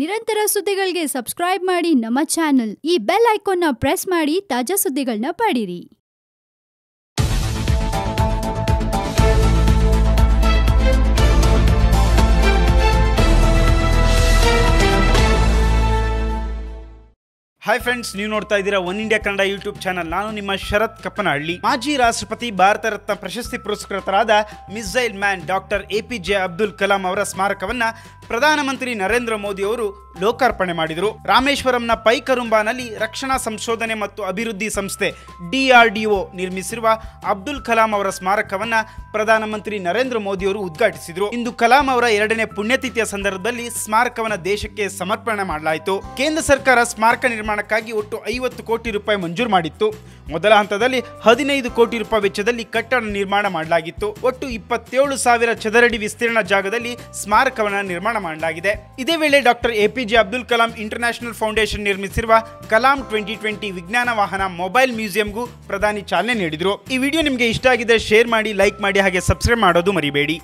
ನಿರಂತರ ಸುದ್ದಿಗಳಿಗೆ ಸಬ್ಸ್ಕ್ರೈಬ್ ಮಾಡಿ ನಮ್ಮ ಚಾನೆಲ್. ಈ ಬೆಲ್ ಐಕಾನ್ ನ ಪ್ರೆಸ್ ಮಾಡಿ ತಾಜಾ ಸುದ್ದಿಗಳನ್ನ ಪಡೀರಿ. ಹಾಯ್ ಫ್ರೆಂಡ್ಸ್, ನೀವು ನೋಡ್ತಾ ಇದ್ದೀರಾ one India Kannada YouTube channel. ನಾನು ನಿಮ್ಮ ಶರತ್ ಕಪ್ಪನಹಳ್ಳಿ. ಮಾಜಿ ರಾಷ್ಟ್ರಪತಿ, ಭಾರತ ರತ್ನ ಪ್ರಶಸ್ತಿ ಪುರಸ್ಕೃತರಾದ missile man doctor APJ Abdul Kalam ಅವರ ಸ್ಮಾರಕವನ್ನ ಪ್ರಧಾನಮಂತ್ರಿ ನರೇಂದ್ರ ಮೋದಿ ಅವರು ಲೋಕಾರ್ಪಣೆ ಮಾಡಿದರು. ರಾಮೇಶ್ವರಂನ ಪೈಕರುಂಬಾನಲ್ಲಿ ರಕ್ಷಣಾ ಸಂಶೋಧನೆ ಮತ್ತು ಅಭಿವೃದ್ಧಿ ಸಂಸ್ಥೆ DRDO ನಿರ್ಮಿಸಿರುವ ಅಬ್ದುಲ್ ಕಲಾಂ ಅವರ ಸ್ಮಾರಕವನ್ನ ಪ್ರಧಾನಮಂತ್ರಿ ನರೇಂದ್ರ ಮೋದಿ ಅವರು ಉದ್ಘಾಟಿಸಿದರು. ಇಂದು ಕಲಾಂ ಅವರ 2ನೇ ಪುಣ್ಯತಿಥಿಯ ಸಂದರ್ಭದಲ್ಲಿ ಸ್ಮಾರಕವನ್ನ ದೇಶಕ್ಕೆ ಸಮರ್ಪಣೆ ಮಾಡಲಾಯಿತು. ಕೇಂದ್ರ ಸರ್ಕಾರ ಸ್ಮಾರಕ ನಿರ್ಮಾಣಕ್ಕಾಗಿ ಒಟ್ಟು 50 ಕೋಟಿ ರೂಪಾಯಿ ಮಂಜೂರು ಮಾಡಿತ್ತು. ಮೊದಲ ಹಂತದಲ್ಲಿ 15 ಕೋಟಿ ರೂಪಾಯಿ ವೆಚ್ಚದಲ್ಲಿ ಕಟ್ಟಡ ನಿರ್ಮಾಣ ಮಾಡಲಾಗಿತ್ತು. ಒಟ್ಟು 27,000 ಚದರಡಿ ವಿಸ್ತೀರ್ಣ ಜಾಗದಲ್ಲಿ ಸ್ಮಾರಕವನ್ನ ನಿರ್ಮಾಣ ಮಾಡಲಾಗಿದೆ. ಇದೇ ವೇಳೆ doctor APJ Abdul Kalam international foundation ನಿರ್ಮಿಸಿರುವ ಕಲಾಂ 2020 ವಿಜ್ಞಾನ ವಾಹನ ಮೊಬೈಲ್ ಮ್ಯೂಸಿಯಂಗೂ ಪ್ರಧಾನಿ ಚಾಲನೆ ನೀಡಿದರು. ಈ ವಿಡಿಯೋ ನಿಮಗೆ ಇಷ್ಟ ಆಗಿದೆ, ಶೇರ್ ಮಾಡಿ, ಲೈಕ್ ಮಾಡಿ, ಹಾಗೆ ಸಬ್ಸ್ಕ್ರೈಬ್ ಮಾಡೋದು ಮರಿಬೇಡಿ.